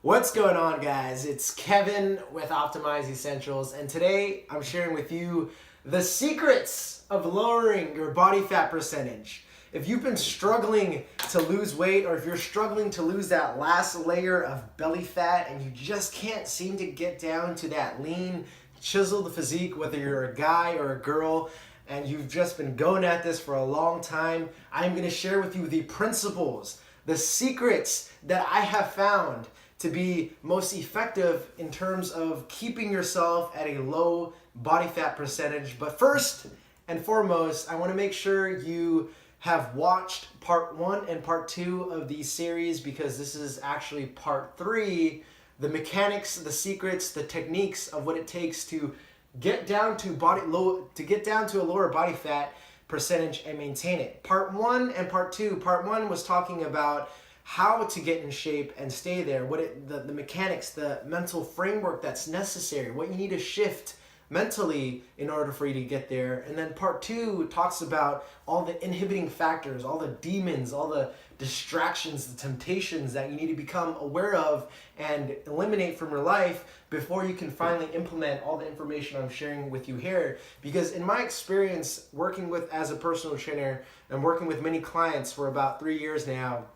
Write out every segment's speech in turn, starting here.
What's going on, guys? It's Kevin with Optimize Essentials, and today I'm sharing with you the secrets of lowering your body fat percentage. If you've been struggling to lose weight, or if you're struggling to lose that last layer of belly fat and you just can't seem to get down to that lean, chiseled physique, whether you're a guy or a girl, and you've just been going at this for a long time, I'm going to share with you the principles, the secrets that I have found to be most effective in terms of keeping yourself at a low body fat percentage. But first and foremost, I want to make sure you have watched part 1 and part 2 of these series, because this is actually part 3, the mechanics, the secrets, the techniques of what it takes to get down to a lower body fat percentage and maintain it. Part 1 and part 2. Part 1 was talking about how to get in shape and stay there, the mechanics, the mental framework that's necessary, what you need to shift mentally in order for you to get there. And then part 2 talks about all the inhibiting factors, all the demons, all the distractions, the temptations that you need to become aware of and eliminate from your life before you can finally implement all the information I'm sharing with you here. Because in my experience working as a personal trainer and working with many clients for about 3 years now,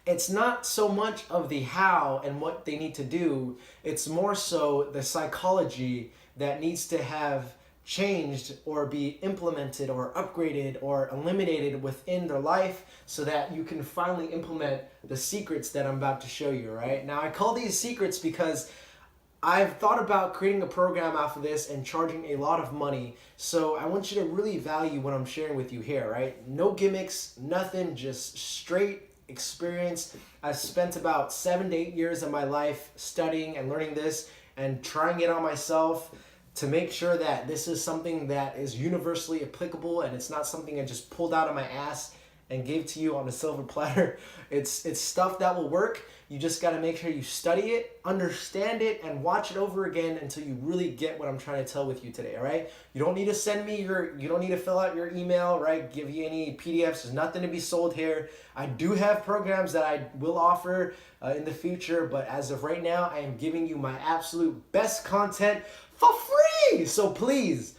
it's not so much of the how and what they need to do, it's more so the psychology that needs to have changed or be implemented or upgraded or eliminated within their life so that you can finally implement the secrets that I'm about to show you, right? Now, I call these secrets because I've thought about creating a program after this and charging a lot of money. So I want you to really value what I'm sharing with you here, right? No gimmicks, nothing, just straight experience. I've spent about 7 to 8 years of my life studying and learning this and trying it on myself to make sure that this is something that is universally applicable and it's not something I just pulled out of my ass and gave to you on a silver platter. It's stuff that will work. You just got to make sure you study it, understand it, and watch it over again until you really get what I'm trying to tell with you today, all right? You don't need to you don't need to fill out your email, right? Give you any PDFs. There's nothing to be sold here. I do have programs that I will offer in the future, but as of right now, I am giving you my absolute best content for free. So please,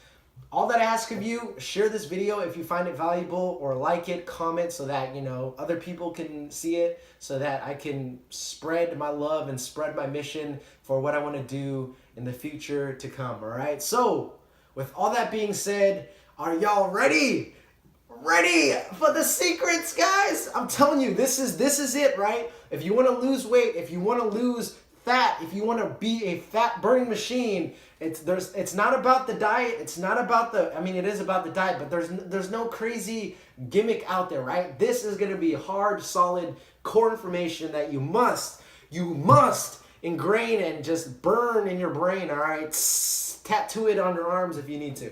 all that I ask of you, share this video if you find it valuable, or like it, comment so that, other people can see it, so that I can spread my love and spread my mission for what I want to do in the future to come, all right? So, with all that being said, are y'all ready? Ready for the secrets, guys? I'm telling you, this is it, right? If you want to lose weight, if you want to lose fat, if you want to be a fat burning machine, it's not about the diet. It's not about it is about the diet, but there's no crazy gimmick out there, right? This is going to be hard, solid core information that you must ingrain and just burn in your brain, all right? Tattoo it on your arms if you need to.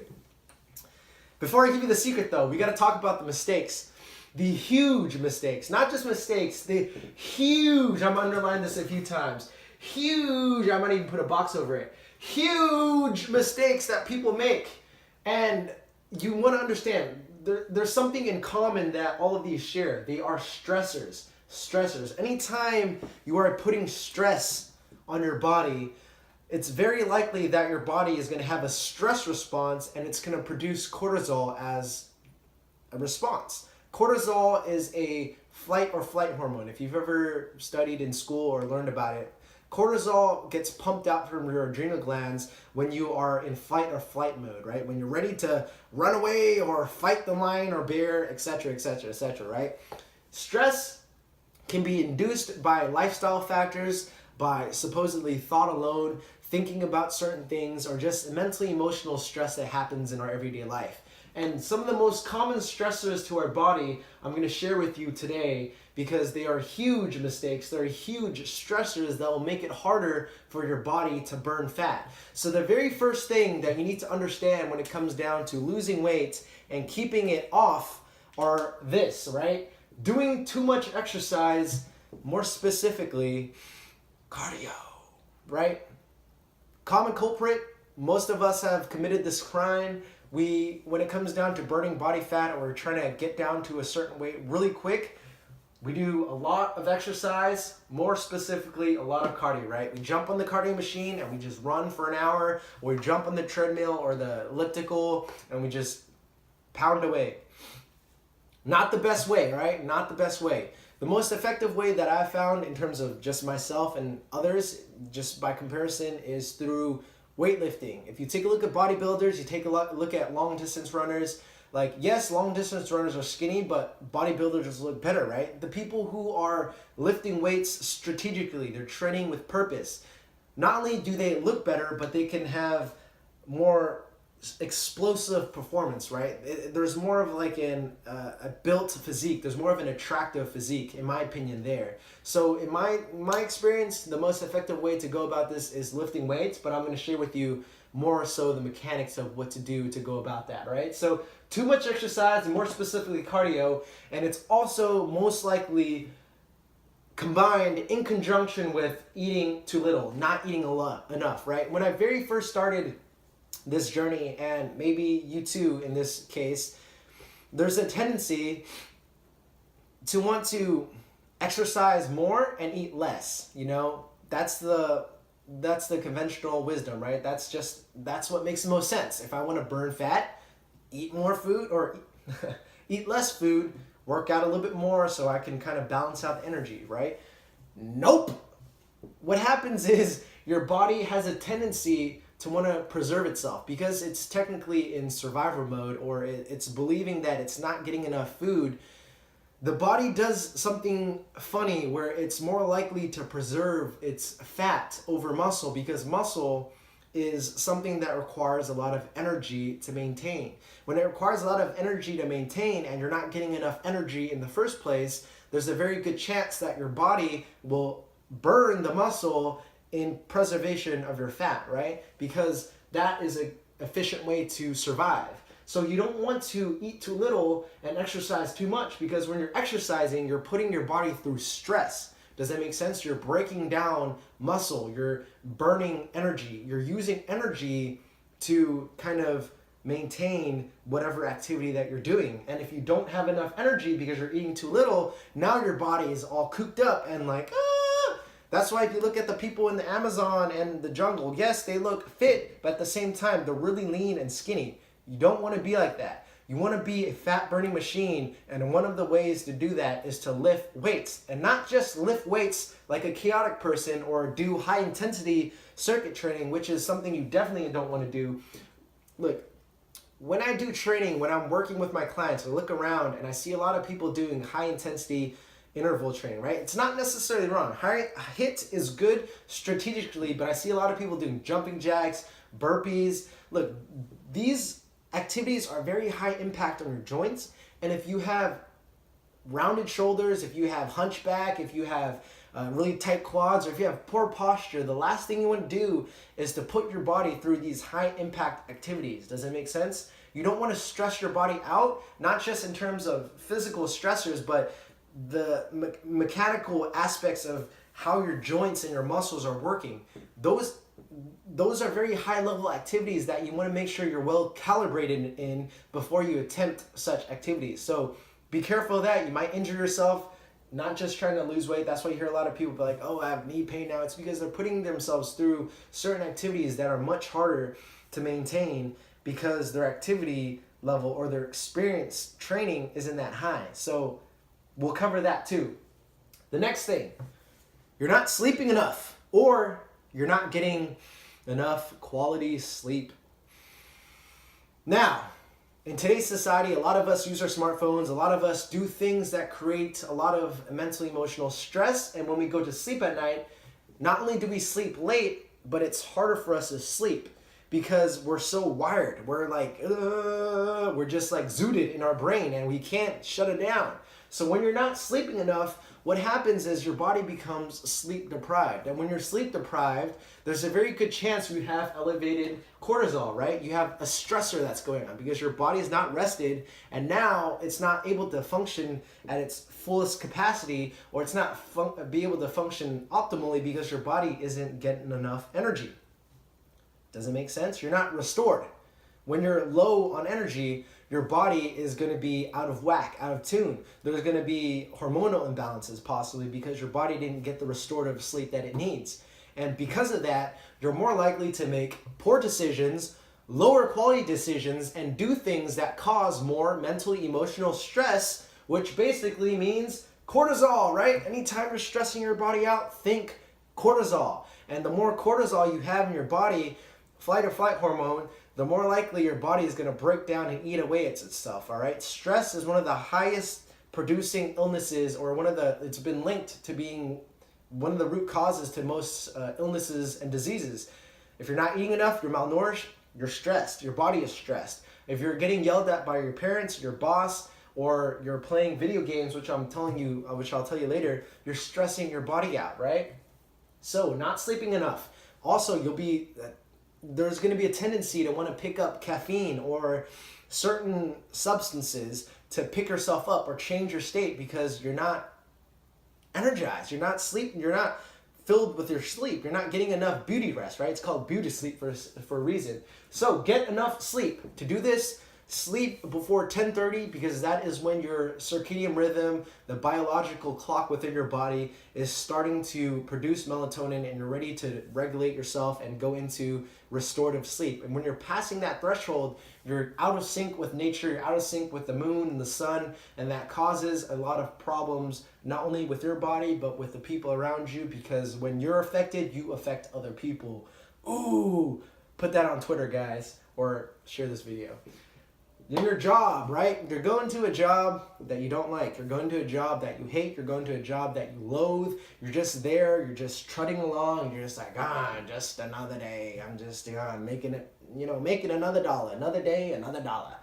Before I give you the secret, though, we got to talk about the mistakes. The huge mistakes, not just mistakes, the huge, I'm underlining this a few times, huge, I might even put a box over it, huge mistakes that people make. And you want to understand, there's something in common that all of these share. They are stressors. Anytime you are putting stress on your body, it's very likely that your body is going to have a stress response, and it's going to produce cortisol as a response. Cortisol is a fight or flight hormone. If you've ever studied in school or learned about it, cortisol gets pumped out from your adrenal glands when you are in fight or flight mode, right? When you're ready to run away or fight the lion or bear, etc., etc., etc., right? Stress can be induced by lifestyle factors, by supposedly thought alone, thinking about certain things, or just mentally emotional stress that happens in our everyday life. And some of the most common stressors to our body I'm going to share with you today, because they are huge mistakes. They're huge stressors that will make it harder for your body to burn fat. So the very first thing that you need to understand when it comes down to losing weight and keeping it off are this, right? Doing too much exercise, more specifically, cardio, right? Common culprit, most of us have committed this crime. When it comes down to burning body fat, or we're trying to get down to a certain weight really quick, we do a lot of exercise, more specifically, a lot of cardio, right? We jump on the cardio machine and we just run for an hour, or we jump on the treadmill or the elliptical and we just pound away. Not the best way, right? Not the best way. The most effective way that I've found in terms of just myself and others, just by comparison, is through weightlifting. If you take a look at bodybuilders, you take a look at long distance runners, like, yes, long distance runners are skinny, but bodybuilders look better, right? The people who are lifting weights strategically, they're training with purpose. Not only do they look better, but they can have more explosive performance, right? There's more of like a built physique. There's more of an attractive physique, in my opinion, there. So in my experience, the most effective way to go about this is lifting weights, but I'm going to share with you more so the mechanics of what to do to go about that, right? So too much exercise, and more specifically cardio, and it's also most likely combined in conjunction with eating too little, not eating enough, right? When I very first started this journey, and maybe you too in this case, there's a tendency to want to exercise more and eat less. You know, that's the conventional wisdom, right? That's what makes the most sense. If I want to burn fat, eat more food, or eat less food, work out a little bit more so I can kind of balance out the energy, right? Nope. What happens is your body has a tendency to want to preserve itself because it's technically in survival mode, or it's believing that it's not getting enough food. The body does something funny where it's more likely to preserve its fat over muscle, because muscle is something that requires a lot of energy to maintain. When it requires a lot of energy to maintain and you're not getting enough energy in the first place, there's a very good chance that your body will burn the muscle in preservation of your fat, right? Because that is an efficient way to survive. So you don't want to eat too little and exercise too much, because when you're exercising, you're putting your body through stress. Does that make sense? You're breaking down muscle, you're burning energy, you're using energy to kind of maintain whatever activity that you're doing. And if you don't have enough energy because you're eating too little, now your body is all cooped up and like, ah! That's why if you look at the people in the Amazon and the jungle, yes, they look fit, but at the same time, they're really lean and skinny. You don't want to be like that. You want to be a fat burning machine, and one of the ways to do that is to lift weights, and not just lift weights like a chaotic person or do high intensity circuit training, which is something you definitely don't want to do. Look, when I do training, when I'm working with my clients, I look around and I see a lot of people doing high intensity interval training, right? It's not necessarily wrong. High HIIT is good strategically, but I see a lot of people doing jumping jacks, burpees. Look, these activities are very high impact on your joints, and if you have rounded shoulders, if you have hunchback, if you have really tight quads, or if you have poor posture, the last thing you want to do is to put your body through these high impact activities. Does that make sense? You don't want to stress your body out, not just in terms of physical stressors, but the mechanical aspects of how your joints and your muscles are working. Those are very high level activities that you want to make sure you're well calibrated in before you attempt such activities. So be careful of that. You might injure yourself, not just trying to lose weight. That's why you hear a lot of people be like, oh, I have knee pain now. It's because they're putting themselves through certain activities that are much harder to maintain because their activity level or their experience training isn't that high. So we'll cover that too. The next thing, you're not sleeping enough, or you're not getting enough quality sleep. Now, in today's society, a lot of us use our smartphones, a lot of us do things that create a lot of mental, emotional stress, and when we go to sleep at night, not only do we sleep late, but it's harder for us to sleep because we're so wired. We're like, we're just like zooted in our brain and we can't shut it down. So when you're not sleeping enough, what happens is your body becomes sleep deprived. And when you're sleep deprived, there's a very good chance you have elevated cortisol, right? You have a stressor that's going on because your body is not rested, and now it's not able to function at its fullest capacity, or it's not be able to function optimally because your body isn't getting enough energy. Does it make sense? You're not restored. When you're low on energy, your body is going to be out of whack, out of tune. There's going to be hormonal imbalances possibly because your body didn't get the restorative sleep that it needs. And because of that, you're more likely to make poor decisions, lower quality decisions, and do things that cause more mental, emotional stress, which basically means cortisol, right? Anytime you're stressing your body out, think cortisol. And the more cortisol you have in your body, fight or flight hormone, the more likely your body is going to break down and eat away at itself, all right? Stress is one of the highest producing illnesses, or it's been linked to being one of the root causes to most illnesses and diseases. If you're not eating enough, you're malnourished, you're stressed, your body is stressed. If you're getting yelled at by your parents, your boss, or you're playing video games, which I'll tell you later, you're stressing your body out, right? So not sleeping enough. Also, there's going to be a tendency to want to pick up caffeine or certain substances to pick yourself up or change your state because you're not energized, you're not sleeping, you're not filled with your sleep, you're not getting enough beauty rest, right? It's called beauty sleep for a reason. So get enough sleep. To do this, sleep before 10:30 because that is when your circadian rhythm, the biological clock within your body, is starting to produce melatonin and you're ready to regulate yourself and go into restorative sleep. And when you're passing that threshold, you're out of sync with nature, you're out of sync with the moon and the sun, and that causes a lot of problems, not only with your body, but with the people around you, because when you're affected, you affect other people. Ooh, put that on Twitter, guys, or share this video. In your job, right? You're going to a job that you don't like. You're going to a job that you hate. You're going to a job that you loathe. You're just there. You're just trudging along. You're just like, just another day. I'm just making it, making another dollar. Another day, another dollar.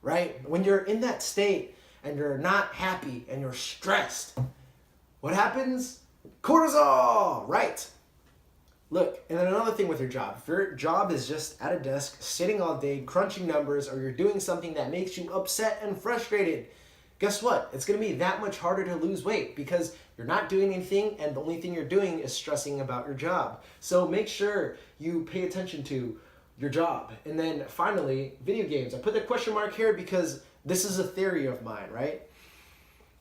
Right? When you're in that state and you're not happy and you're stressed, what happens? Cortisol, right? Look, and then another thing with your job. If your job is just at a desk, sitting all day, crunching numbers, or you're doing something that makes you upset and frustrated, guess what? It's going to be that much harder to lose weight because you're not doing anything and the only thing you're doing is stressing about your job. So make sure you pay attention to your job. And then finally, video games. I put the question mark here because this is a theory of mine, right?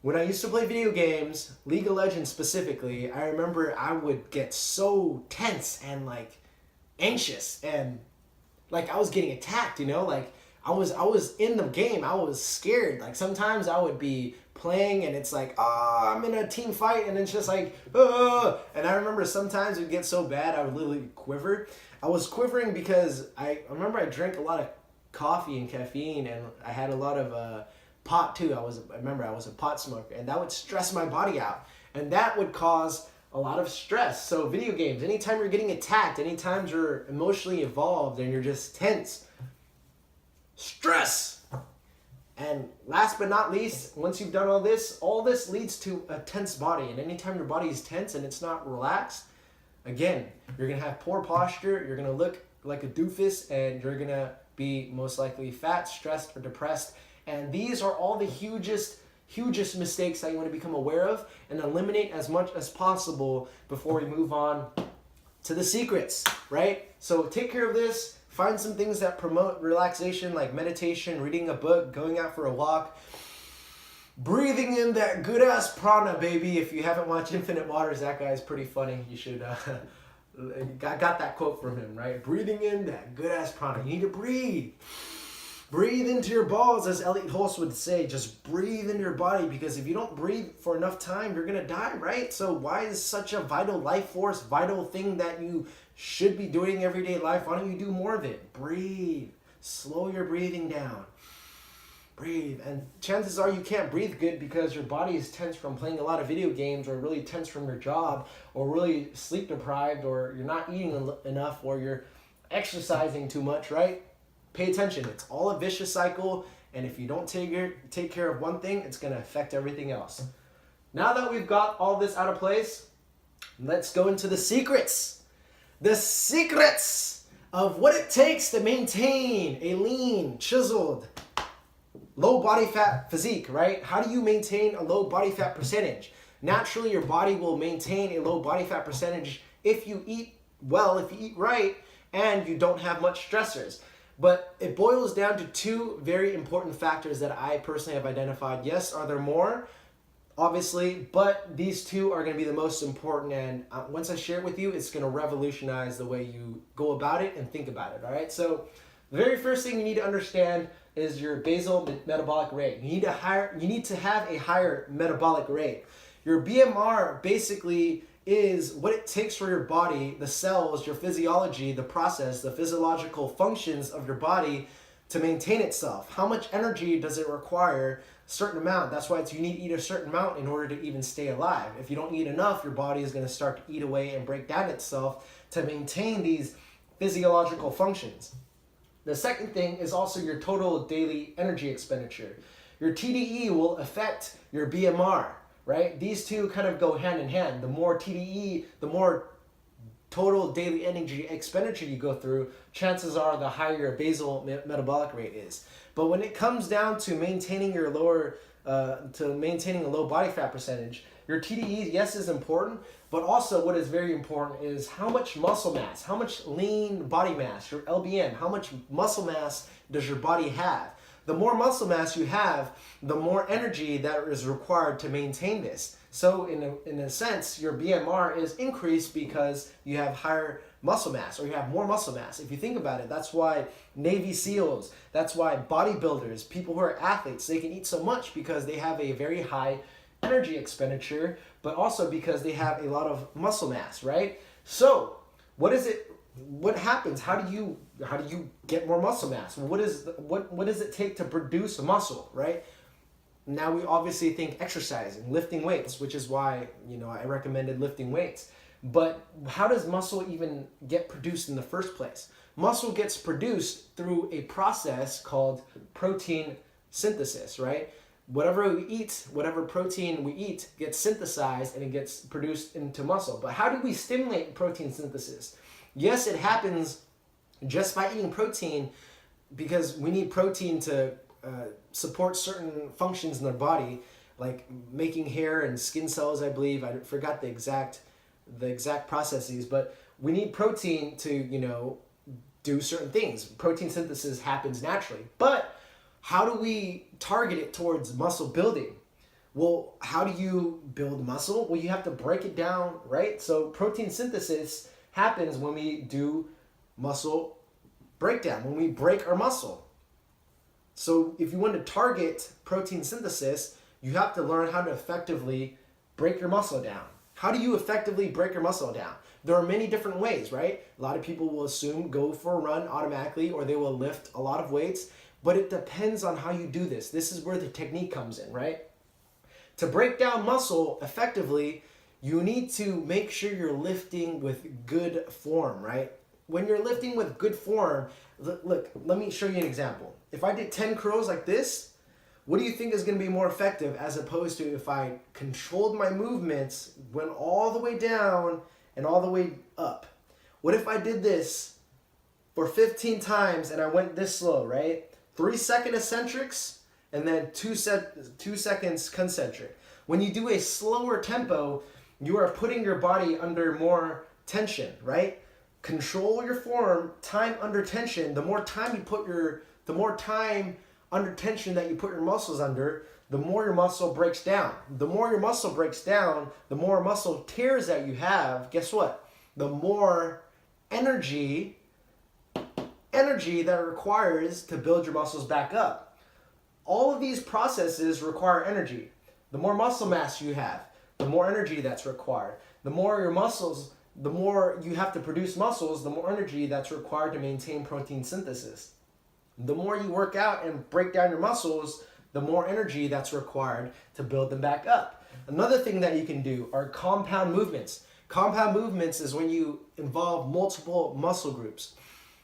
When I used to play video games, League of Legends specifically, I remember I would get so tense and anxious and I was getting attacked, I was in the game, I was scared. Sometimes I would be playing and it's I'm in a team fight and it's just and I remember sometimes it would get so bad I would literally quiver. I was quivering because I remember I drank a lot of coffee and caffeine and I had a lot of pot too. I was a pot smoker and that would stress my body out and that would cause a lot of stress. So video games, anytime you're getting attacked, anytime you're emotionally involved and you're just tense, stress. And last but not least, once you've done all this leads to a tense body, and anytime your body is tense and it's not relaxed, again, you're gonna have poor posture, you're gonna look like a doofus, and you're gonna be most likely fat, stressed, or depressed. And these are all the hugest mistakes that you want to become aware of and eliminate as much as possible before we move on to the secrets, right? So take care of this. Find some things that promote relaxation like meditation, reading a book, going out for a walk, breathing in that good-ass prana, baby. If you haven't watched Infinite Waters, that guy's pretty funny. You should, I got that quote from him, right? Breathing in that good-ass prana. You need to breathe. Breathe into your balls, as Elliot Hulse would say. Just breathe into your body, because if you don't breathe for enough time, you're going to die, right? So why is such a vital life force, vital thing that you should be doing in everyday life? Why don't you do more of it? Breathe. Slow your breathing down. Breathe. And chances are you can't breathe good because your body is tense from playing a lot of video games, or really tense from your job, or really sleep deprived, or you're not eating enough, or you're exercising too much, right? Pay attention. It's all a vicious cycle, and if you don't take care of one thing, it's going to affect everything else. Now that we've got all this out of place, let's go into the secrets. The secrets of what it takes to maintain a lean, chiseled, low body fat physique, right? How do you maintain a low body fat percentage? Naturally, your body will maintain a low body fat percentage if you eat well, if you eat right, and you don't have much stressors. But it boils down to two very important factors that I personally have identified. Yes, are there more? Obviously, but these two are going to be the most important, and once I share it with you, it's going to revolutionize the way you go about it and think about it. All right, so the very first thing you need to understand is your basal metabolic rate. You need to have a higher metabolic rate. Your BMR basically is what it takes for your body, the cells, your physiology, the process, the physiological functions of your body to maintain itself. How much energy does it require? A certain amount. That's why you need to eat a certain amount in order to even stay alive. If you don't eat enough, your body is going to start to eat away and break down itself to maintain these physiological functions. The second thing is also your total daily energy expenditure. Your TDE will affect your BMR, right? These two kind of go hand in hand. The more TDE, the more total daily energy expenditure you go through, chances are the higher your basal metabolic rate is. But when it comes down to maintaining your maintaining a low body fat percentage, your TDE, yes, is important, but also what is very important is how much muscle mass, how much lean body mass, your LBM, how much muscle mass does your body have? The more muscle mass you have, the more energy that is required to maintain this. So in a sense, your BMR is increased because you have higher muscle mass, or you have more muscle mass. If you think about it, that's why Navy SEALs, that's why bodybuilders, people who are athletes, they can eat so much because they have a very high energy expenditure, but also because they have a lot of muscle mass, right? So what happens? How do you get more muscle mass? What does it take to produce muscle, right? Now we obviously think exercising, lifting weights, which is why, I recommended lifting weights. But how does muscle even get produced in the first place? Muscle gets produced through a process called protein synthesis, right? Whatever we eat, whatever protein we eat gets synthesized and it gets produced into muscle. But how do we stimulate protein synthesis? Yes, it happens just by eating protein, because we need protein to support certain functions in the body, like making hair and skin cells, I believe. I forgot the exact processes, but we need protein to, do certain things. Protein synthesis happens naturally. But how do we target it towards muscle building? Well, how do you build muscle? Well, you have to break it down, right? So protein synthesis happens when we do muscle breakdown, when we break our muscle. So if you want to target protein synthesis, you have to learn how to effectively break your muscle down. How do you effectively break your muscle down? There are many different ways, right? A lot of people will assume go for a run automatically, or they will lift a lot of weights, but it depends on how you do this. This is where the technique comes in, right? To break down muscle effectively, you need to make sure you're lifting with good form, right? When you're lifting with good form, look, let me show you an example. If I did 10 curls like this, what do you think is going to be more effective as opposed to if I controlled my movements, went all the way down and all the way up? What if I did this for 15 times and I went this slow, right? 3-second eccentrics and then 2 seconds concentric. When you do a slower tempo, you are putting your body under more tension, right? Control your form, time under tension. The more time under tension that you put your muscles under, the more your muscle breaks down. The more your muscle breaks down, the more muscle tears that you have, guess what? The more energy that it requires to build your muscles back up. All of these processes require energy. The more muscle mass you have, the more energy that's required. The more you have to produce muscles, the more energy that's required to maintain protein synthesis. The more you work out and break down your muscles, the more energy that's required to build them back up. Another thing that you can do are compound movements. Compound movements is when you involve multiple muscle groups.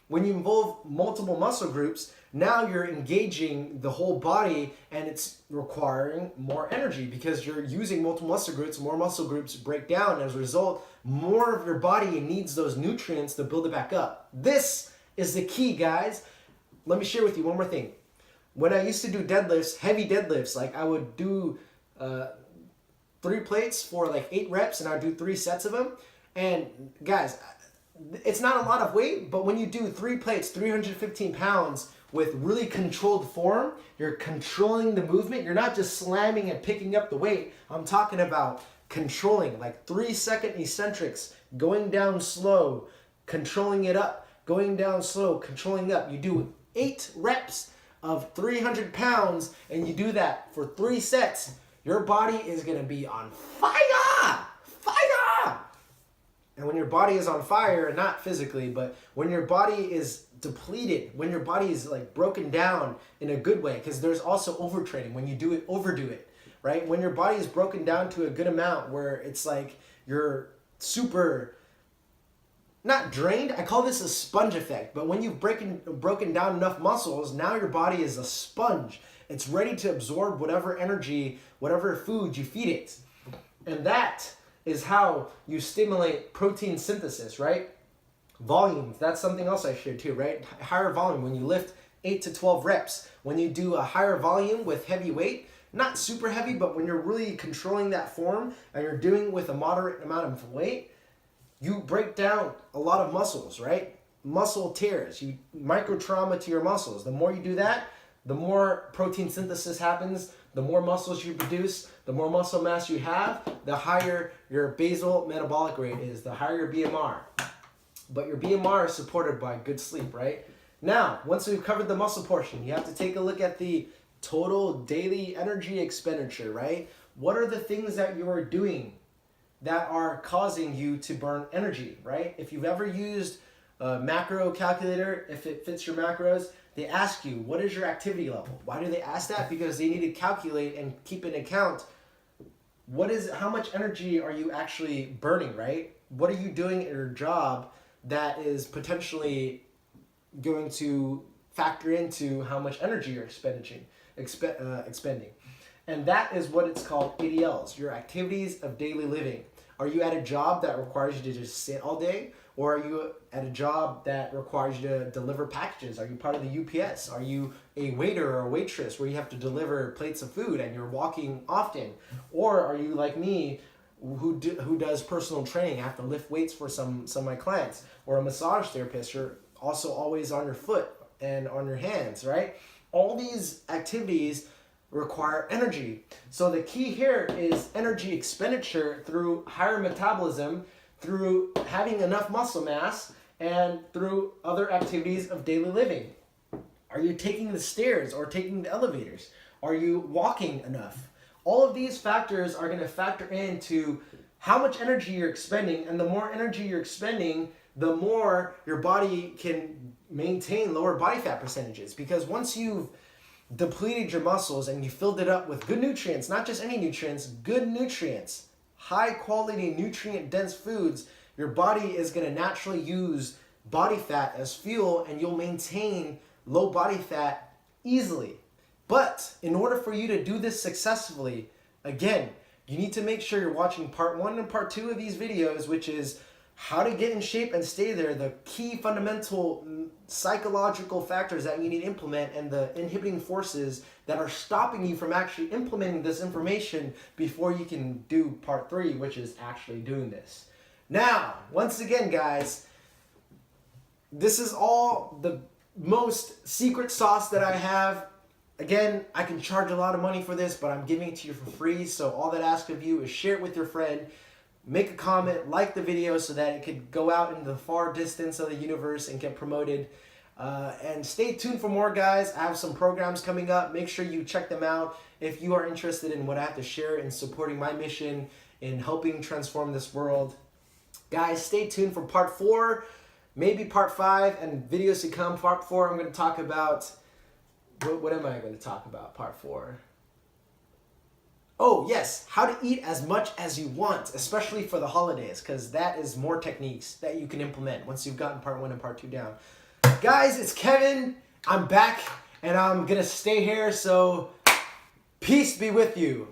When you involve multiple muscle groups, now you're engaging the whole body and it's requiring more energy because you're using multiple muscle groups. More muscle groups break down. As a result, more of your body needs those nutrients to build it back up. This is the key, guys. Let me share with you one more thing. When I used to do deadlifts, heavy deadlifts, like I would do 3 plates for like 8 reps and I'd do 3 sets of them. And guys, it's not a lot of weight, but when you do 3 plates, 315 pounds with really controlled form, you're controlling the movement. You're not just slamming and picking up the weight. I'm talking about controlling, like 3-second eccentrics, going down slow, controlling it up, going down slow, controlling up. You do 8 reps of 300 pounds and you do that for 3 sets. Your body is gonna be on fire! Fire! And when your body is on fire, not physically, but when your body is depleted, when your body is like broken down in a good way, because there's also overtraining. When you do it, overdo it, right? When your body is broken down to a good amount where it's like you're super, not drained, I call this a sponge effect, but when you've broken down enough muscles, now your body is a sponge. It's ready to absorb whatever energy, whatever food you feed it. And that is how you stimulate protein synthesis, right? Volumes, that's something else I shared too, right? Higher volume, when you lift 8 to 12 reps, when you do a higher volume with heavy weight, not super heavy, but when you're really controlling that form and you're doing with a moderate amount of weight, you break down a lot of muscles, right? Muscle tears, you micro trauma to your muscles. The more you do that, the more protein synthesis happens, the more muscles you produce, the more muscle mass you have, the higher your basal metabolic rate is, the higher your BMR. But your BMR is supported by good sleep, right? Now, once we've covered the muscle portion, you have to take a look at the total daily energy expenditure, right? What are the things that you are doing that are causing you to burn energy, right? If you've ever used a macro calculator, if it fits your macros, they ask you, what is your activity level? Why do they ask that? Because they need to calculate and keep in account how much energy are you actually burning, right? What are you doing at your job that is potentially going to factor into how much energy you're expending. And that is what it's called ADLs, your activities of daily living. Are you at a job that requires you to just sit all day? Or are you at a job that requires you to deliver packages? Are you part of the UPS? Are you a waiter or a waitress where you have to deliver plates of food and you're walking often? Or are you like me, who does personal training? I have to lift weights for some of my clients. Or a massage therapist, you're also always on your foot and on your hands, right? All these activities require energy. So the key here is energy expenditure through higher metabolism, through having enough muscle mass, and through other activities of daily living. Are you taking the stairs or taking the elevators? Are you walking enough? All of these factors are going to factor into how much energy you're expending, and the more energy you're expending, the more your body can maintain lower body fat percentages. Because once you've depleted your muscles and you filled it up with good nutrients, not just any nutrients, good nutrients, high quality nutrient dense foods, your body is going to naturally use body fat as fuel and you'll maintain low body fat easily. But in order for you to do this successfully, again, you need to make sure you're watching part 1 and part 2 of these videos, which is how to get in shape and stay there, the key fundamental psychological factors that you need to implement, and the inhibiting forces that are stopping you from actually implementing this information before you can do part 3, which is actually doing this. Now, once again, guys, this is all the most secret sauce that I have. Again, I can charge a lot of money for this, but I'm giving it to you for free. So all that I ask of you is share it with your friend. Make a comment, like the video so that it could go out into the far distance of the universe and get promoted. And stay tuned for more, guys. I have some programs coming up. Make sure you check them out if you are interested in what I have to share in supporting my mission in helping transform this world. Guys, stay tuned for part 4, maybe part 5, and videos to come. Part 4, I'm going to talk about... What am I going to talk about, part 4? Oh, yes, how to eat as much as you want, especially for the holidays, because that is more techniques that you can implement once you've gotten part 1 and part 2 down. Guys, it's Kevin. I'm back, and I'm going to stay here, so peace be with you.